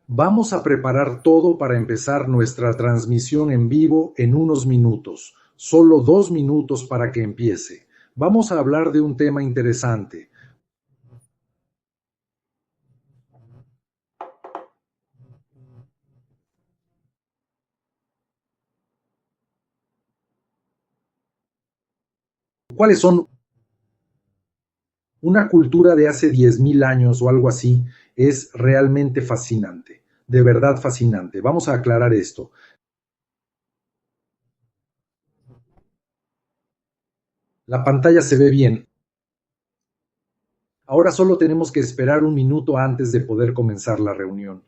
Vamos a preparar todo para empezar nuestra transmisión en vivo en unos minutos, solo 2 minutos para que empiece. Vamos a hablar de un tema interesante. ¿Cuáles son? Una cultura de hace 10.000 años o algo así es realmente fascinante, de verdad fascinante. Vamos a aclarar esto. La pantalla se ve bien. Ahora solo tenemos que esperar un minuto antes de poder comenzar la reunión.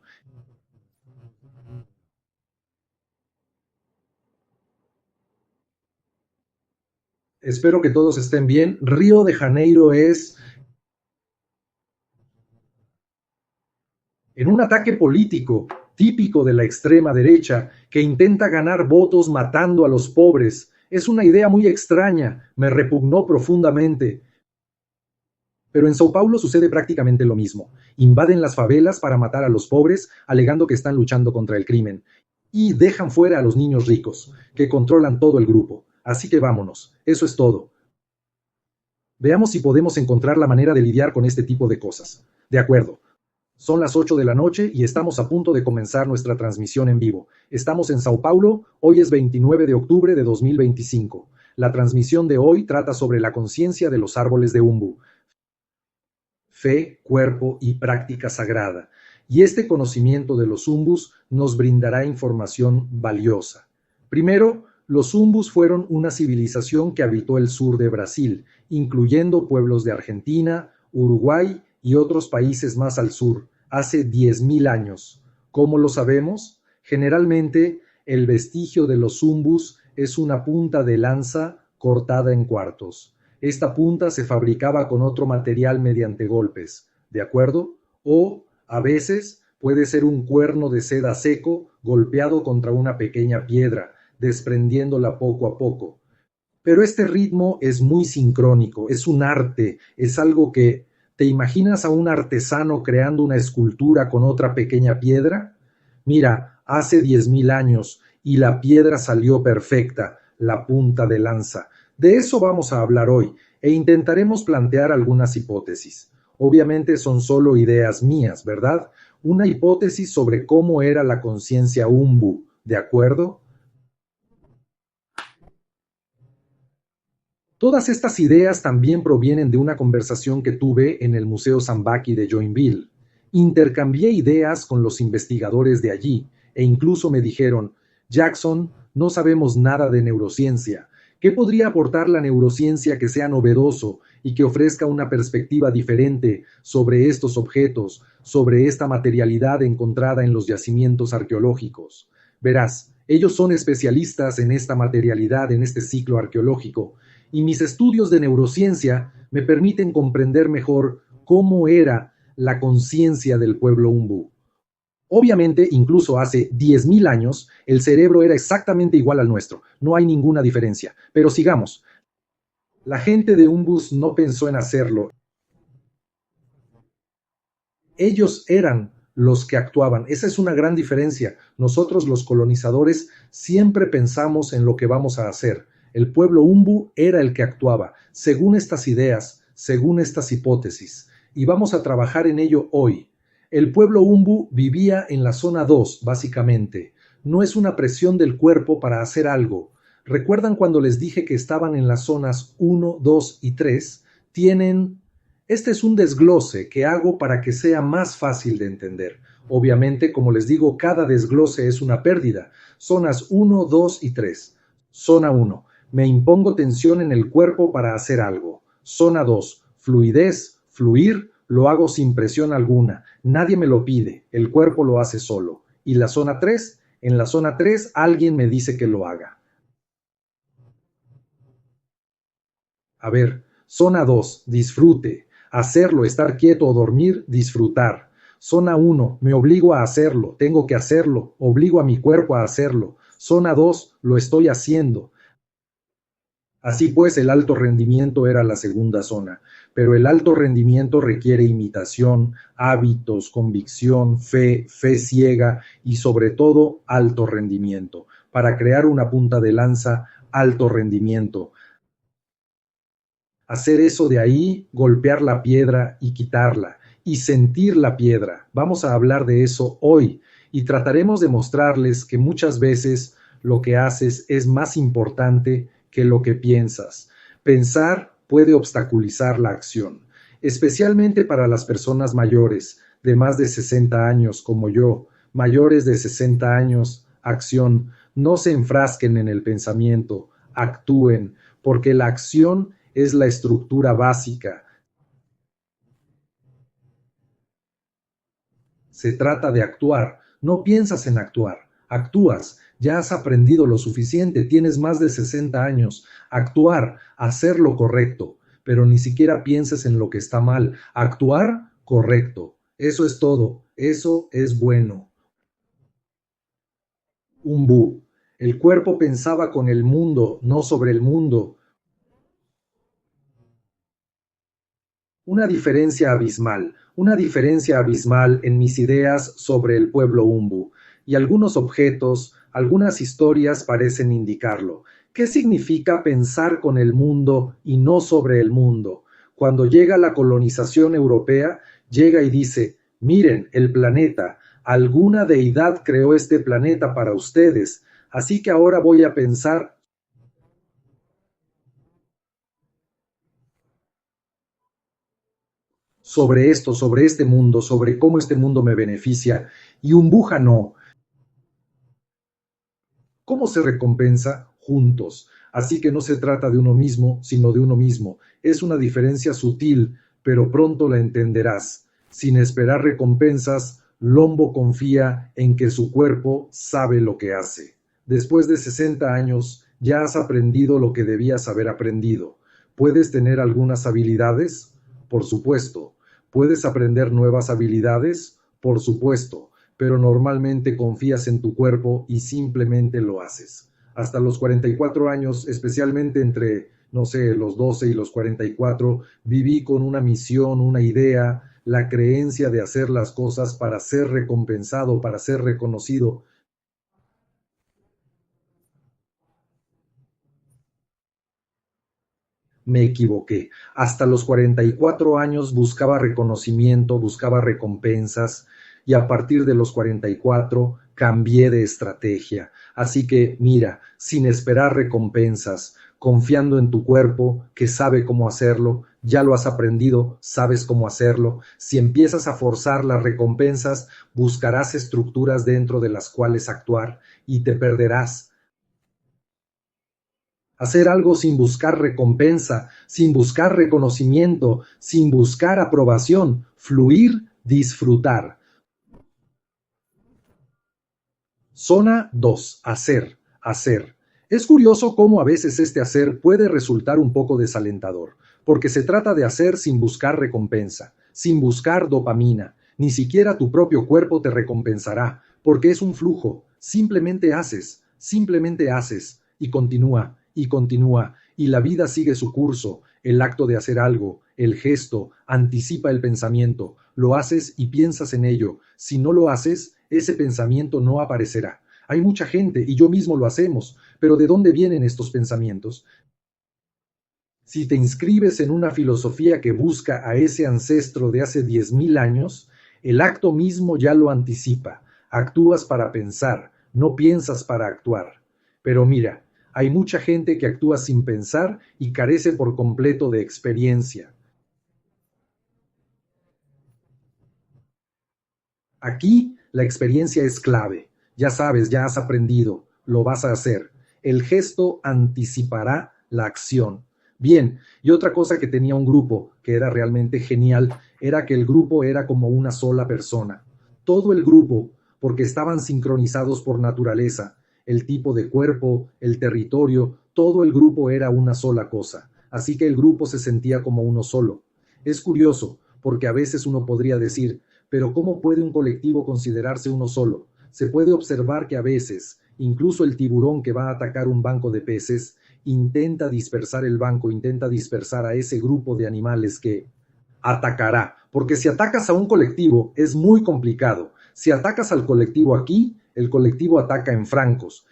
Espero que todos estén bien. Río de Janeiro es en un ataque político típico de la extrema derecha que intenta ganar votos matando a los pobres. Es una idea muy extraña, me repugnó profundamente. Pero en Sao Paulo sucede prácticamente lo mismo. Invaden las favelas para matar a los pobres, alegando que están luchando contra el crimen. Y dejan fuera a los niños ricos, que controlan todo el grupo. Así que vámonos. Eso es todo. Veamos si podemos encontrar la manera de lidiar con este tipo de cosas. De acuerdo. Son las 8 de la noche y estamos a punto de comenzar nuestra transmisión en vivo. Estamos en Sao Paulo, hoy es 29 de octubre de 2025. La transmisión de hoy trata sobre la conciencia de los árboles de Umbu, fe, cuerpo y práctica sagrada. Y este conocimiento de los umbus nos brindará información valiosa. Primero, los umbus fueron una civilización que habitó el sur de Brasil, incluyendo pueblos de Argentina, Uruguay y otros países más al sur, hace 10.000 años. ¿Cómo lo sabemos? Generalmente, el vestigio de los umbus es una punta de lanza cortada en cuartos. Esta punta se fabricaba con otro material mediante golpes, ¿de acuerdo? O, a veces, puede ser un cuerno de seda seco golpeado contra una pequeña piedra, desprendiéndola poco a poco. Pero este ritmo es muy sincrónico, es un arte, es algo que... ¿Te imaginas a un artesano creando una escultura con otra pequeña piedra? Mira, hace 10.000 años y la piedra salió perfecta, la punta de lanza. De eso vamos a hablar hoy e intentaremos plantear algunas hipótesis. Obviamente son solo ideas mías, ¿verdad? Una hipótesis sobre cómo era la conciencia Umbu, ¿de acuerdo? Todas estas ideas también provienen de una conversación que tuve en el Museo Sambaki de Joinville. Intercambié ideas con los investigadores de allí e incluso me dijeron, Jackson, no sabemos nada de neurociencia. ¿Qué podría aportar la neurociencia que sea novedoso y que ofrezca una perspectiva diferente sobre estos objetos, sobre esta materialidad encontrada en los yacimientos arqueológicos? Verás, ellos son especialistas en esta materialidad, en este ciclo arqueológico, y mis estudios de neurociencia me permiten comprender mejor cómo era la conciencia del pueblo Umbu. Obviamente, incluso hace 10.000 años, el cerebro era exactamente igual al nuestro, no hay ninguna diferencia. Pero sigamos, la gente de Umbus no pensó en hacerlo. Ellos eran los que actuaban. Esa es una gran diferencia. Nosotros los colonizadores siempre pensamos en lo que vamos a hacer. El pueblo Umbu era el que actuaba, según estas ideas, según estas hipótesis. Y vamos a trabajar en ello hoy. El pueblo Umbu vivía en la zona 2, básicamente. No es una presión del cuerpo para hacer algo. ¿Recuerdan cuando les dije que estaban en las zonas 1, 2 y 3? Este es un desglose que hago para que sea más fácil de entender. Obviamente, como les digo, cada desglose es una pérdida. Zonas 1, 2 y 3. Zona 1. Me impongo tensión en el cuerpo para hacer algo. Zona 2. Fluidez, fluir, lo hago sin presión alguna. Nadie me lo pide, el cuerpo lo hace solo. ¿Y la zona 3? En la zona 3 alguien me dice que lo haga. A ver, zona 2, disfrute. Hacerlo, estar quieto o dormir, disfrutar. Zona 1, me obligo a hacerlo, tengo que hacerlo, obligo a mi cuerpo a hacerlo. Zona 2, lo estoy haciendo. Así pues, el alto rendimiento era la segunda zona, pero el alto rendimiento requiere imitación, hábitos, convicción, fe ciega y sobre todo alto rendimiento. Para crear una punta de lanza, alto rendimiento. Hacer eso de ahí, golpear la piedra y quitarla, y sentir la piedra. Vamos a hablar de eso hoy y trataremos de mostrarles que muchas veces lo que haces es más importante que lo que piensas. Pensar puede obstaculizar la acción, especialmente para las personas mayores, de más de 60 años como yo, mayores de 60 años, acción. No se enfrasquen en el pensamiento, actúen, porque la acción es la estructura básica. Se trata de actuar. No piensas en actuar, actúas. Ya has aprendido lo suficiente, tienes más de 60 años. Actuar, hacer lo correcto, pero ni siquiera pienses en lo que está mal. Actuar, correcto. Eso es todo. Eso es bueno. Un bu. El cuerpo pensaba con el mundo, no sobre el mundo. Una diferencia abismal en mis ideas sobre el pueblo Umbu, y algunos objetos, algunas historias parecen indicarlo. ¿Qué significa pensar con el mundo y no sobre el mundo? Cuando llega la colonización europea, llega y dice, miren, el planeta, alguna deidad creó este planeta para ustedes, así que ahora voy a pensar sobre esto, sobre este mundo, sobre cómo este mundo me beneficia. Y un bújano, ¿cómo se recompensa? Juntos. Así que no se trata de uno mismo, sino de uno mismo. Es una diferencia sutil, pero pronto la entenderás. Sin esperar recompensas, Lombo confía en que su cuerpo sabe lo que hace. Después de 60 años, ya has aprendido lo que debías haber aprendido. ¿Puedes tener algunas habilidades? Por supuesto. ¿Puedes aprender nuevas habilidades? Por supuesto, pero normalmente confías en tu cuerpo y simplemente lo haces. Hasta los 44 años, especialmente entre, no sé, los 12 y los 44, viví con una misión, una idea, la creencia de hacer las cosas para ser recompensado, para ser reconocido. Me equivoqué. Hasta los 44 años buscaba reconocimiento, buscaba recompensas y a partir de los 44 cambié de estrategia. Así que mira, sin esperar recompensas, confiando en tu cuerpo que sabe cómo hacerlo, ya lo has aprendido, sabes cómo hacerlo. Si empiezas a forzar las recompensas, buscarás estructuras dentro de las cuales actuar y te perderás. Hacer algo sin buscar recompensa, sin buscar reconocimiento, sin buscar aprobación, fluir, disfrutar. Zona 2. Hacer, hacer. Es curioso cómo a veces este hacer puede resultar un poco desalentador, porque se trata de hacer sin buscar recompensa, sin buscar dopamina. Ni siquiera tu propio cuerpo te recompensará, porque es un flujo. Simplemente haces, y continúa, y la vida sigue su curso. El acto de hacer algo, el gesto, anticipa el pensamiento. Lo haces y piensas en ello. Si no lo haces, ese pensamiento no aparecerá. Hay mucha gente, y yo mismo lo hacemos, pero ¿de dónde vienen estos pensamientos? Si te inscribes en una filosofía que busca a ese ancestro de hace 10.000 años, el acto mismo ya lo anticipa. Actúas para pensar, no piensas para actuar. Pero mira, hay mucha gente que actúa sin pensar y carece por completo de experiencia. Aquí la experiencia es clave. Ya sabes, ya has aprendido, lo vas a hacer. El gesto anticipará la acción. Bien, y otra cosa que tenía un grupo, que era realmente genial, era que el grupo era como una sola persona. Todo el grupo, porque estaban sincronizados por naturaleza, el tipo de cuerpo, el territorio, todo el grupo era una sola cosa. Así que el grupo se sentía como uno solo. Es curioso, porque a veces uno podría decir, pero ¿cómo puede un colectivo considerarse uno solo? Se puede observar que a veces, incluso el tiburón que va a atacar un banco de peces, intenta dispersar el banco, intenta dispersar a ese grupo de animales que atacará. Porque si atacas a un colectivo es muy complicado. Si atacas al colectivo aquí, el colectivo ataca en francos.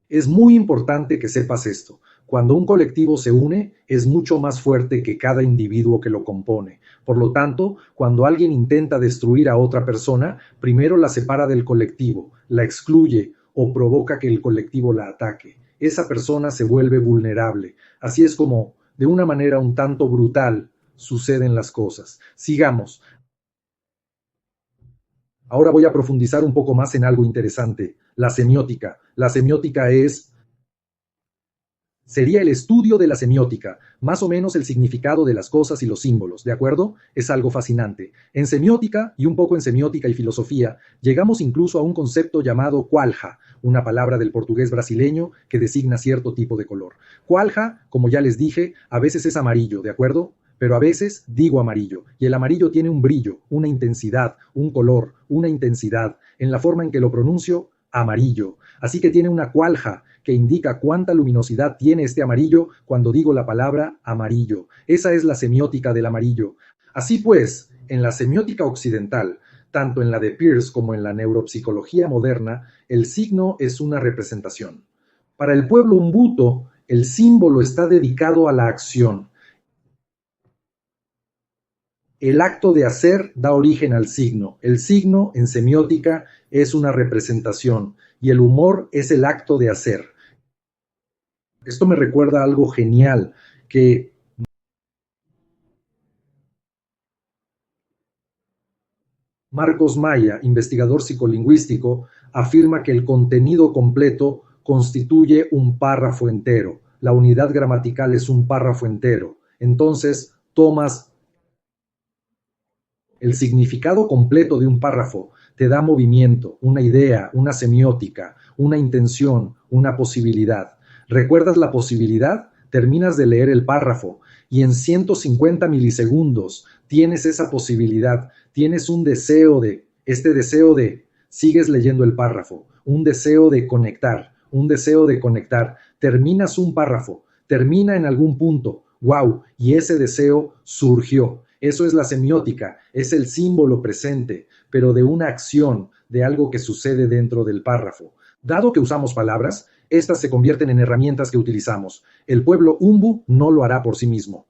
Es muy importante que sepas esto. Cuando un colectivo se une, es mucho más fuerte que cada individuo que lo compone. Por lo tanto, cuando alguien intenta destruir a otra persona, primero la separa del colectivo, la excluye o provoca que el colectivo la ataque. Esa persona se vuelve vulnerable. Así es como, de una manera un tanto brutal, suceden las cosas. Sigamos. Ahora voy a profundizar un poco más en algo interesante, la semiótica. La semiótica sería el estudio de la semiótica, más o menos el significado de las cosas y los símbolos, ¿de acuerdo? Es algo fascinante. En semiótica, y un poco en semiótica y filosofía, llegamos incluso a un concepto llamado qualja, una palabra del portugués brasileño que designa cierto tipo de color. Qualja, como ya les dije, a veces es amarillo, ¿de acuerdo? Pero a veces digo amarillo, y el amarillo tiene un brillo, una intensidad, un color, una intensidad, en la forma en que lo pronuncio, amarillo. Así que tiene una qualja que indica cuánta luminosidad tiene este amarillo cuando digo la palabra amarillo. Esa es la semiótica del amarillo. Así pues, en la semiótica occidental, tanto en la de Peirce como en la neuropsicología moderna, el signo es una representación. Para el pueblo Umbuto, el símbolo está dedicado a la acción. El acto de hacer da origen al signo. El signo, en semiótica, es una representación y el humor es el acto de hacer. Esto me recuerda a algo genial que Marcos Maya, investigador psicolingüístico, afirma que el contenido completo constituye un párrafo entero. La unidad gramatical es un párrafo entero. Entonces, tomas el significado completo de un párrafo, te da movimiento, una idea, una semiótica, una intención, una posibilidad. ¿Recuerdas la posibilidad? Terminas de leer el párrafo y en 150 milisegundos tienes esa posibilidad, tienes un deseo de, sigues leyendo el párrafo, un deseo de conectar, terminas un párrafo, termina en algún punto, wow, y ese deseo surgió. Eso es la semiótica, es el símbolo presente, pero de una acción, de algo que sucede dentro del párrafo. Dado que usamos palabras, estas se convierten en herramientas que utilizamos. El pueblo Umbu no lo hará por sí mismo.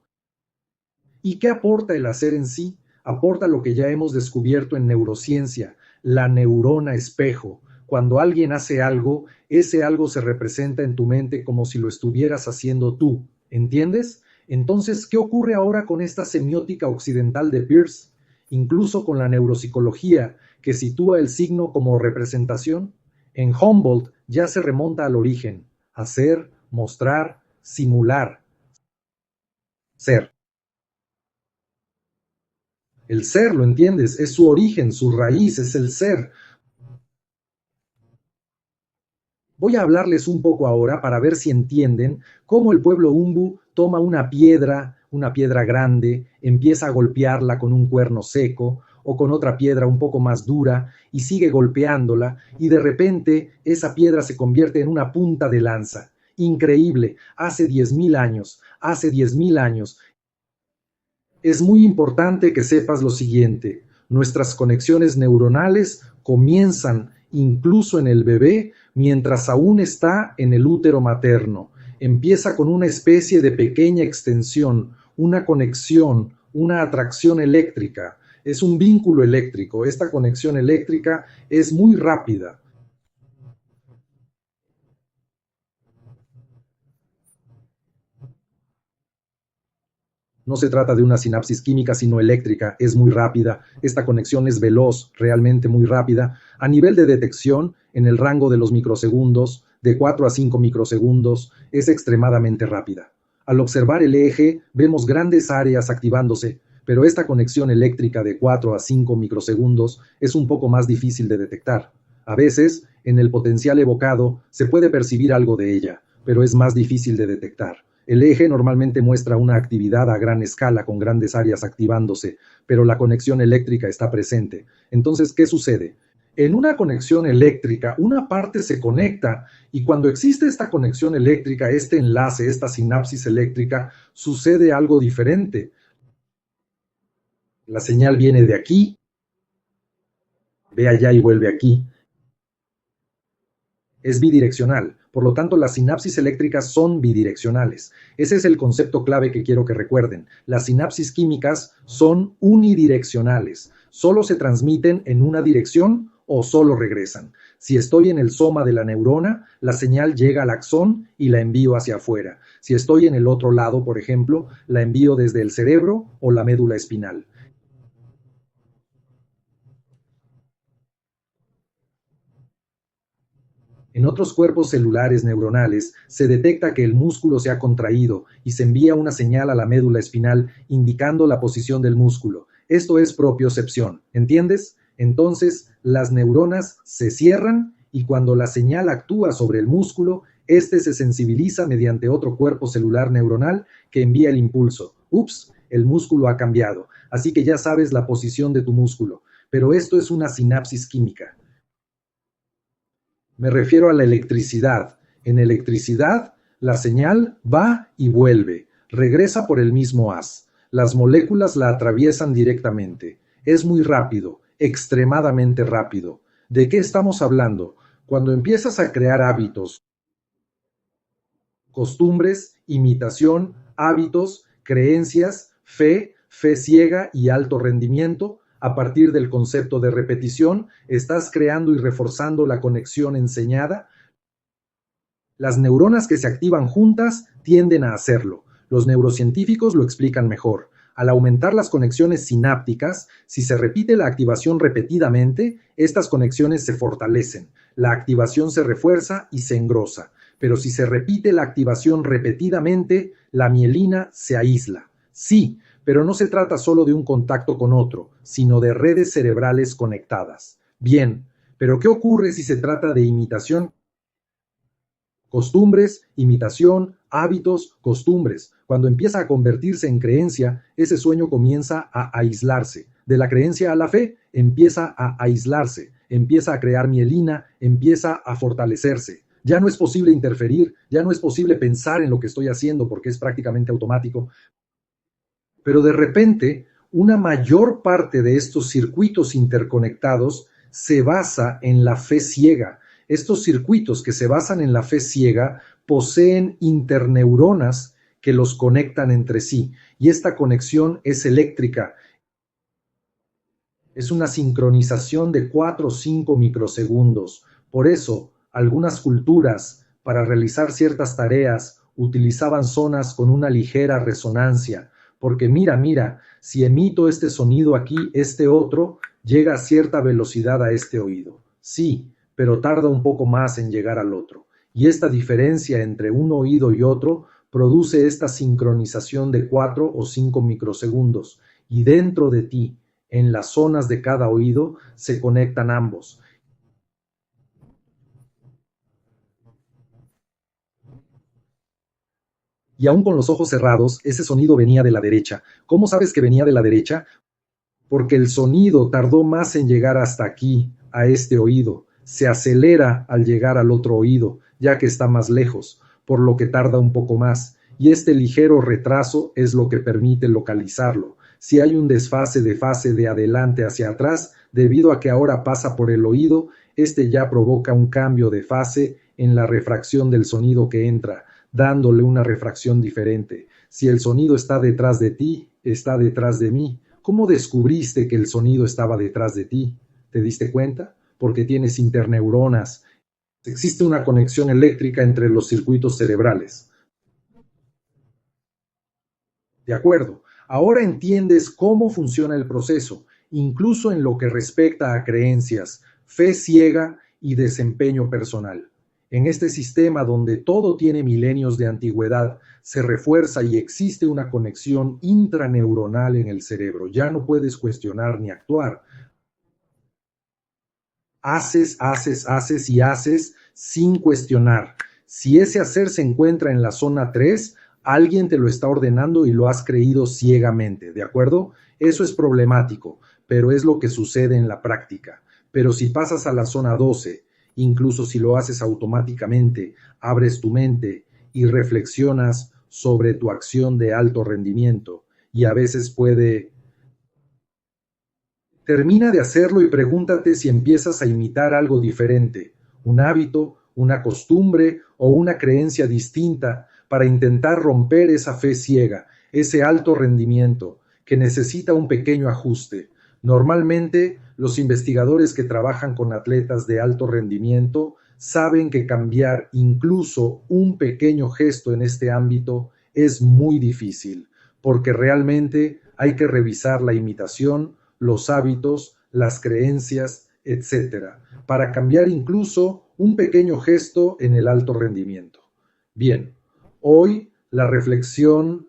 ¿Y qué aporta el hacer en sí? Aporta lo que ya hemos descubierto en neurociencia, la neurona espejo. Cuando alguien hace algo, ese algo se representa en tu mente como si lo estuvieras haciendo tú. ¿Entiendes? Entonces, ¿qué ocurre ahora con esta semiótica occidental de Peirce? Incluso con la neuropsicología, que sitúa el signo como representación. En Humboldt ya se remonta al origen: hacer, mostrar, simular, ser. El ser, ¿lo entiendes? Es su origen, su raíz, es el ser. Voy a hablarles un poco ahora para ver si entienden cómo el pueblo Umbu toma una piedra grande, empieza a golpearla con un cuerno seco o con otra piedra un poco más dura y sigue golpeándola y de repente esa piedra se convierte en una punta de lanza. Increíble, hace 10.000 años, hace 10.000 años. Es muy importante que sepas lo siguiente: nuestras conexiones neuronales comienzan incluso en el bebé mientras aún está en el útero materno. Empieza con una especie de pequeña extensión, una conexión, una atracción eléctrica. Es un vínculo eléctrico. Esta conexión eléctrica es muy rápida. No se trata de una sinapsis química, sino eléctrica. Es muy rápida. Esta conexión es veloz, realmente muy rápida. A nivel de detección, en el rango de los microsegundos, de 4 a 5 microsegundos, es extremadamente rápida. Al observar el eje, vemos grandes áreas activándose, pero esta conexión eléctrica de 4 a 5 microsegundos es un poco más difícil de detectar. A veces, en el potencial evocado, se puede percibir algo de ella, pero es más difícil de detectar. El eje normalmente muestra una actividad a gran escala con grandes áreas activándose, pero la conexión eléctrica está presente. Entonces, ¿qué sucede? En una conexión eléctrica, una parte se conecta y cuando existe esta conexión eléctrica, este enlace, esta sinapsis eléctrica, sucede algo diferente. La señal viene de aquí, ve allá y vuelve aquí. Es bidireccional. Por lo tanto, las sinapsis eléctricas son bidireccionales. Ese es el concepto clave que quiero que recuerden. Las sinapsis químicas son unidireccionales. Solo se transmiten en una dirección o solo regresan. Si estoy en el soma de la neurona, la señal llega al axón y la envío hacia afuera. Si estoy en el otro lado, por ejemplo, la envío desde el cerebro o la médula espinal. En otros cuerpos celulares neuronales se detecta que el músculo se ha contraído y se envía una señal a la médula espinal indicando la posición del músculo. Esto es propiocepción, ¿entiendes? Entonces, las neuronas se cierran y cuando la señal actúa sobre el músculo, este se sensibiliza mediante otro cuerpo celular neuronal que envía el impulso. Ups, el músculo ha cambiado, así que ya sabes la posición de tu músculo. Pero esto es una sinapsis química. Me refiero a la electricidad. En electricidad, la señal va y vuelve, regresa por el mismo haz. Las moléculas la atraviesan directamente. Es muy rápido, extremadamente rápido. ¿De qué estamos hablando? Cuando empiezas a crear hábitos, costumbres, imitación, hábitos, creencias, fe ciega y alto rendimiento, a partir del concepto de repetición, estás creando y reforzando la conexión enseñada. Las neuronas que se activan juntas tienden a hacerlo. Los neurocientíficos lo explican mejor. Al aumentar las conexiones sinápticas, si se repite la activación repetidamente, estas conexiones se fortalecen, la activación se refuerza y se engrosa. Pero si se repite la activación repetidamente, la mielina se aísla. Sí, pero no se trata solo de un contacto con otro, sino de redes cerebrales conectadas. Bien, pero ¿qué ocurre si se trata de imitación? Costumbres, imitación, hábitos, costumbres. Cuando empieza a convertirse en creencia, ese sueño comienza a aislarse. De la creencia a la fe, empieza a aislarse, empieza a crear mielina, empieza a fortalecerse. Ya no es posible interferir, ya no es posible pensar en lo que estoy haciendo porque es prácticamente automático. Pero de repente, una mayor parte de estos circuitos interconectados se basa en la fe ciega. Estos circuitos que se basan en la fe ciega poseen interneuronas que los conectan entre sí. Y esta conexión es eléctrica. Es una sincronización de 4 o 5 microsegundos. Por eso, algunas culturas, para realizar ciertas tareas, utilizaban zonas con una ligera resonancia. Porque mira, si emito este sonido aquí, este otro llega a cierta velocidad a este oído. Sí, pero tarda un poco más en llegar al otro. Y esta diferencia entre un oído y otro produce esta sincronización de 4 o 5 microsegundos. Y dentro de ti, en las zonas de cada oído, se conectan ambos. Y aún con los ojos cerrados, ese sonido venía de la derecha. ¿Cómo sabes que venía de la derecha? Porque el sonido tardó más en llegar hasta aquí, a este oído. Se acelera al llegar al otro oído, ya que está más lejos, por lo que tarda un poco más. Y este ligero retraso es lo que permite localizarlo. Si hay un desfase de fase de adelante hacia atrás, debido a que ahora pasa por el oído, este ya provoca un cambio de fase en la refracción del sonido que entra, dándole una refracción diferente. Si el sonido está detrás de ti, está detrás de mí. ¿Cómo descubriste que el sonido estaba detrás de ti? ¿Te diste cuenta? Porque tienes interneuronas. Existe una conexión eléctrica entre los circuitos cerebrales. De acuerdo. Ahora entiendes cómo funciona el proceso, incluso en lo que respecta a creencias, fe ciega y desempeño personal. En este sistema donde todo tiene milenios de antigüedad, se refuerza y existe una conexión intraneuronal en el cerebro. Ya no puedes cuestionar ni actuar. Haces y haces sin cuestionar. Si ese hacer se encuentra en la zona 3, alguien te lo está ordenando y lo has creído ciegamente, ¿de acuerdo? Eso es problemático, pero es lo que sucede en la práctica. Pero si pasas a la zona 12, incluso si lo haces automáticamente, abres tu mente y reflexionas sobre tu acción de alto rendimiento, y a veces puede. Termina de hacerlo y pregúntate si empiezas a imitar algo diferente, un hábito, una costumbre o una creencia distinta para intentar romper esa fe ciega, ese alto rendimiento que necesita un pequeño ajuste. Normalmente, los investigadores que trabajan con atletas de alto rendimiento saben que cambiar incluso un pequeño gesto en este ámbito es muy difícil, porque realmente hay que revisar la imitación, los hábitos, las creencias, etcétera, para cambiar incluso un pequeño gesto en el alto rendimiento. Bien, hoy la reflexión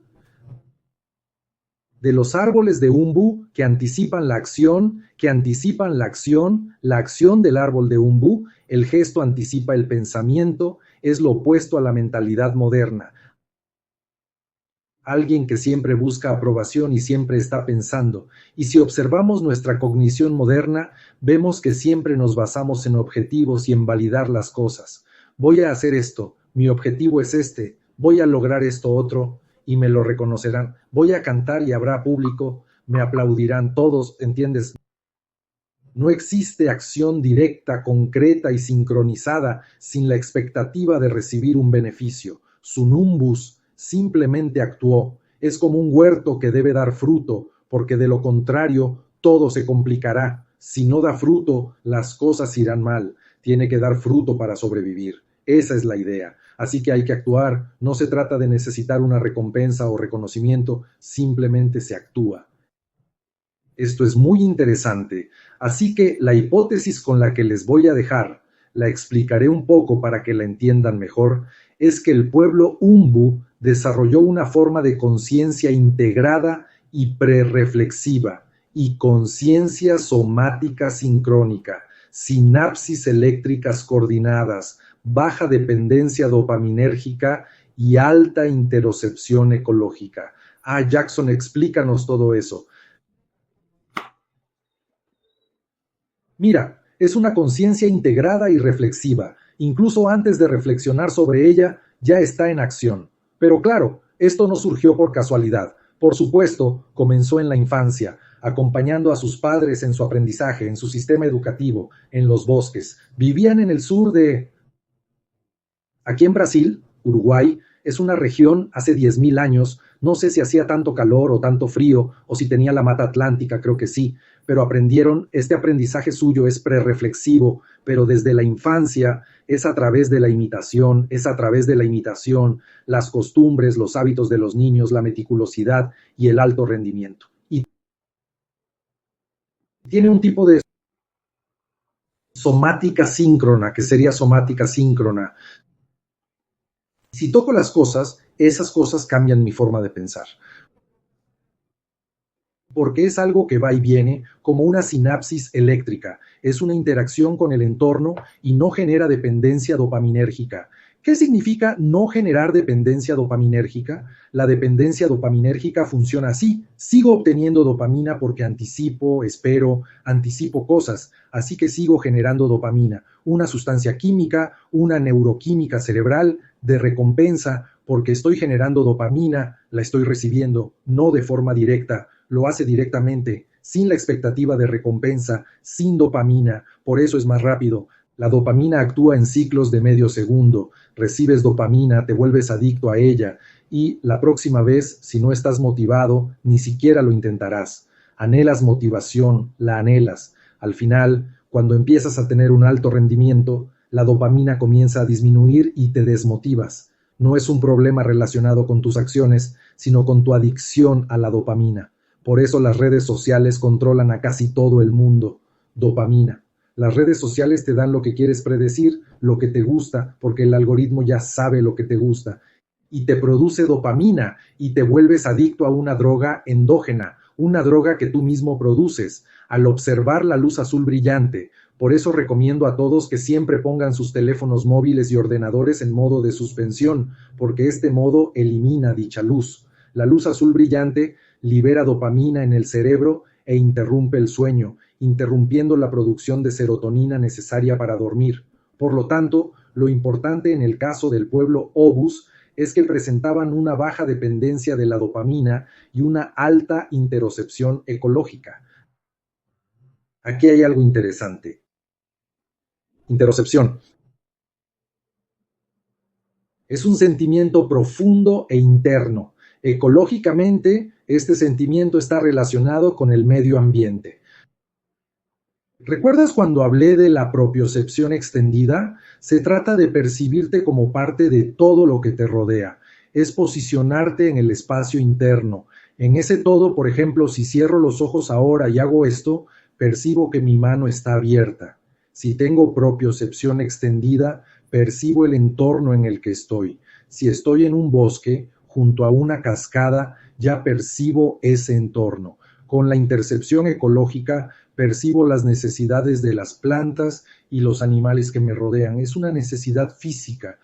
de los árboles de Umbu que anticipan la acción, la acción del árbol de Umbu, el gesto anticipa el pensamiento, es lo opuesto a la mentalidad moderna. Alguien que siempre busca aprobación y siempre está pensando. Y si observamos nuestra cognición moderna, vemos que siempre nos basamos en objetivos y en validar las cosas. Voy a hacer esto, mi objetivo es este, voy a lograr esto otro y me lo reconocerán. Voy a cantar y habrá público, me aplaudirán todos, ¿entiendes? No existe acción directa, concreta y sincronizada sin la expectativa de recibir un beneficio. Su numbus simplemente actuó. Es como un huerto que debe dar fruto, porque de lo contrario todo se complicará. Si no da fruto, las cosas irán mal. Tiene que dar fruto para sobrevivir. Esa es la idea. Así que hay que actuar. No se trata de necesitar una recompensa o reconocimiento, simplemente se actúa. Esto es muy interesante, así que la hipótesis con la que les voy a dejar, la explicaré un poco para que la entiendan mejor, es que el pueblo Umbu desarrolló una forma de conciencia integrada y prereflexiva y conciencia somática sincrónica, sinapsis eléctricas coordinadas, baja dependencia dopaminérgica y alta interocepción ecológica. Jackson, explícanos todo eso. Mira, es una conciencia integrada y reflexiva. Incluso antes de reflexionar sobre ella, ya está en acción. Pero claro, esto no surgió por casualidad. Por supuesto, comenzó en la infancia, acompañando a sus padres en su aprendizaje, en su sistema educativo, en los bosques. Vivían en el sur de. Aquí en Brasil, Uruguay, es una región hace 10.000 años, no sé si hacía tanto calor o tanto frío, o si tenía la mata atlántica, creo que sí, pero aprendieron, este aprendizaje suyo es prerreflexivo, pero desde la infancia es a través de la imitación, las costumbres, los hábitos de los niños, la meticulosidad y el alto rendimiento. Y tiene un tipo de somática síncrona, que sería somática síncrona. Si toco las cosas, esas cosas cambian mi forma de pensar. Porque es algo que va y viene como una sinapsis eléctrica, es una interacción con el entorno y no genera dependencia dopaminérgica. ¿Qué significa no generar dependencia dopaminérgica? La dependencia dopaminérgica funciona así. Sigo obteniendo dopamina porque anticipo, espero, anticipo cosas, así que sigo generando dopamina, una sustancia química, una neuroquímica cerebral de recompensa, porque estoy generando dopamina, la estoy recibiendo, no de forma directa, lo hace directamente, sin la expectativa de recompensa, sin dopamina, por eso es más rápido. La dopamina actúa en ciclos de medio segundo, recibes dopamina, te vuelves adicto a ella y la próxima vez, si no estás motivado, ni siquiera lo intentarás. Anhelas motivación, la anhelas. Al final, cuando empiezas a tener un alto rendimiento, la dopamina comienza a disminuir y te desmotivas. No es un problema relacionado con tus acciones, sino con tu adicción a la dopamina. Por eso las redes sociales controlan a casi todo el mundo. Dopamina. Las redes sociales te dan lo que quieres predecir, lo que te gusta, porque el algoritmo ya sabe lo que te gusta. Y te produce dopamina y te vuelves adicto a una droga endógena, una droga que tú mismo produces, al observar la luz azul brillante. Por eso recomiendo a todos que siempre pongan sus teléfonos móviles y ordenadores en modo de suspensión, porque este modo elimina dicha luz. La luz azul brillante libera dopamina en el cerebro, e interrumpe el sueño, interrumpiendo la producción de serotonina necesaria para dormir. Por lo tanto, lo importante en el caso del pueblo Obus es que presentaban una baja dependencia de la dopamina y una alta interocepción ecológica. Aquí hay algo interesante. Interocepción. Es un sentimiento profundo e interno. Ecológicamente, este sentimiento está relacionado con el medio ambiente. ¿Recuerdas cuando hablé de la propiocepción extendida? Se trata de percibirte como parte de todo lo que te rodea. Es posicionarte en el espacio interno. En ese todo, por ejemplo, si cierro los ojos ahora y hago esto, percibo que mi mano está abierta. Si tengo propiocepción extendida, percibo el entorno en el que estoy. Si estoy en un bosque, junto a una cascada, ya percibo ese entorno. Con la intercepción ecológica, percibo las necesidades de las plantas y los animales que me rodean. Es una necesidad física.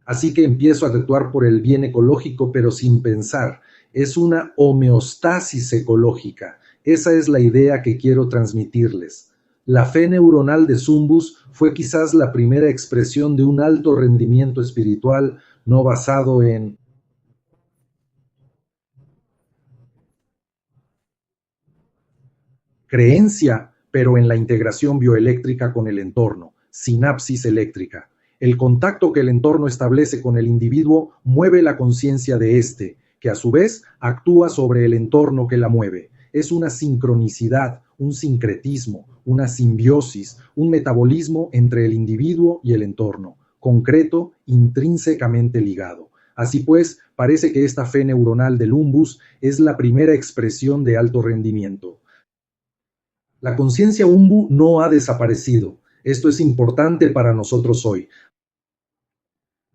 Así que empiezo a actuar por el bien ecológico, pero sin pensar. Es una homeostasis ecológica. Esa es la idea que quiero transmitirles. La fe neuronal de Zumbus fue quizás la primera expresión de un alto rendimiento espiritual no basado en creencia, pero en la integración bioeléctrica con el entorno, sinapsis eléctrica. El contacto que el entorno establece con el individuo mueve la conciencia de éste, que a su vez actúa sobre el entorno que la mueve. Es una sincronicidad, un sincretismo, una simbiosis, un metabolismo entre el individuo y el entorno, concreto, intrínsecamente ligado. Así pues, parece que esta fe neuronal del Umbus es la primera expresión de alto rendimiento. La conciencia Umbu no ha desaparecido. Esto es importante para nosotros hoy.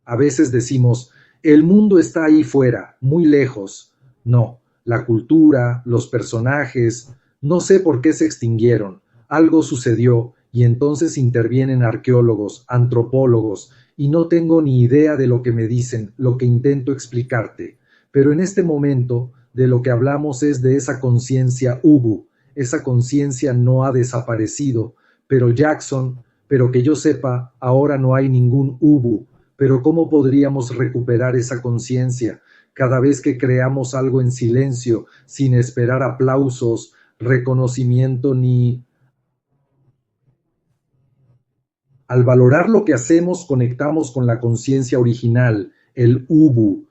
A veces decimos, el mundo está ahí fuera, muy lejos. No, la cultura, los personajes, no sé por qué se extinguieron. Algo sucedió y entonces intervienen arqueólogos, antropólogos, y no tengo ni idea de lo que me dicen, lo que intento explicarte. Pero en este momento, de lo que hablamos es de esa conciencia Ubu. Esa conciencia no ha desaparecido, pero Jackson, pero que yo sepa, ahora no hay ningún Ubu. Pero ¿cómo podríamos recuperar esa conciencia cada vez que creamos algo en silencio, sin esperar aplausos, reconocimiento ni... Al valorar lo que hacemos, conectamos con la conciencia original, el Ubu,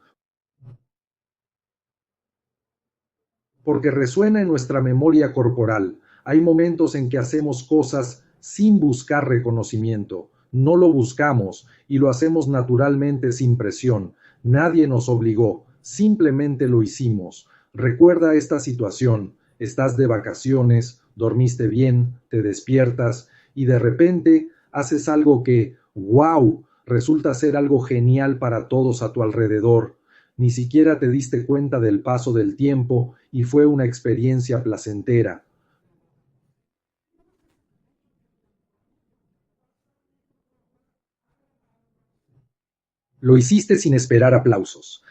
porque resuena en nuestra memoria corporal. Hay momentos en que hacemos cosas sin buscar reconocimiento. No lo buscamos y lo hacemos naturalmente sin presión. Nadie nos obligó, simplemente lo hicimos. Recuerda esta situación. Estás de vacaciones, dormiste bien, te despiertas y de repente haces algo que, wow, resulta ser algo genial para todos a tu alrededor. Ni siquiera te diste cuenta del paso del tiempo y fue una experiencia placentera. Lo hiciste sin esperar aplausos.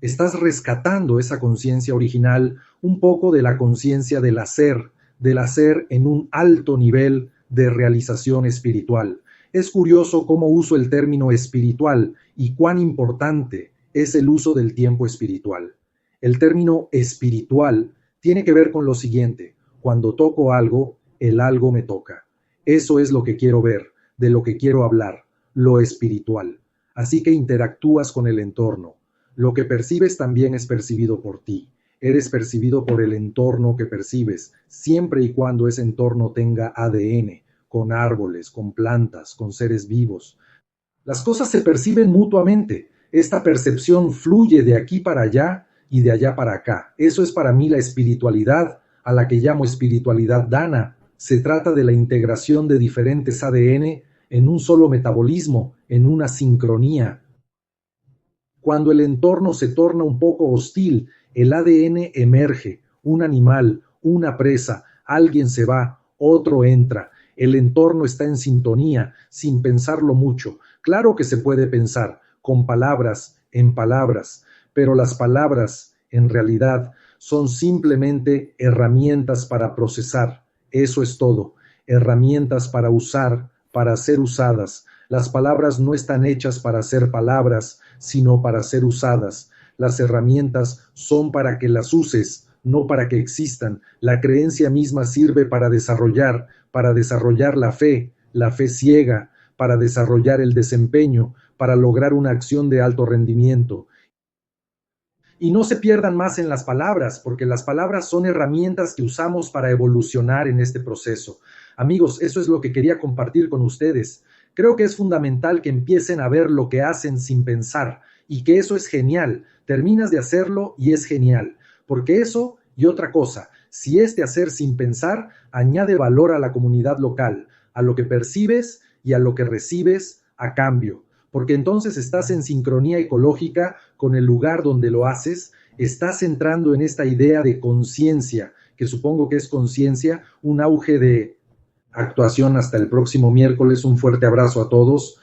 Estás rescatando esa conciencia original, un poco de la conciencia del hacer en un alto nivel de realización espiritual. Es curioso cómo uso el término espiritual y cuán importante es el uso del tiempo espiritual. El término espiritual tiene que ver con lo siguiente: cuando toco algo, el algo me toca. Eso es lo que quiero ver, de lo que quiero hablar, lo espiritual. Así que interactúas con el entorno. Lo que percibes también es percibido por ti. Eres percibido por el entorno que percibes, siempre y cuando ese entorno tenga ADN, con árboles, con plantas, con seres vivos. Las cosas se perciben mutuamente. Esta percepción fluye de aquí para allá y de allá para acá. Eso es para mí la espiritualidad, a la que llamo espiritualidad dana. Se trata de la integración de diferentes ADN en un solo metabolismo, en una sincronía. Cuando el entorno se torna un poco hostil, el ADN emerge, un animal, una presa, alguien se va, otro entra. El entorno está en sintonía, sin pensarlo mucho. Claro que se puede pensar, con palabras, en palabras, pero las palabras En realidad, son simplemente herramientas para procesar. Eso es todo. Herramientas para usar, para ser usadas. Las palabras no están hechas para ser palabras, sino para ser usadas. Las herramientas son para que las uses, no para que existan. La creencia misma sirve para desarrollar la fe ciega, para desarrollar el desempeño, para lograr una acción de alto rendimiento. Y no se pierdan más en las palabras, porque las palabras son herramientas que usamos para evolucionar en este proceso. Amigos, eso es lo que quería compartir con ustedes. Creo que es fundamental que empiecen a ver lo que hacen sin pensar y que eso es genial. Terminas de hacerlo y es genial, porque eso y otra cosa, si es de hacer sin pensar, añade valor a la comunidad local, a lo que percibes y a lo que recibes a cambio, porque entonces estás en sincronía ecológica con el lugar donde lo haces, estás entrando en esta idea de conciencia, que supongo que es conciencia, un auge de actuación. Hasta el próximo miércoles, un fuerte abrazo a todos.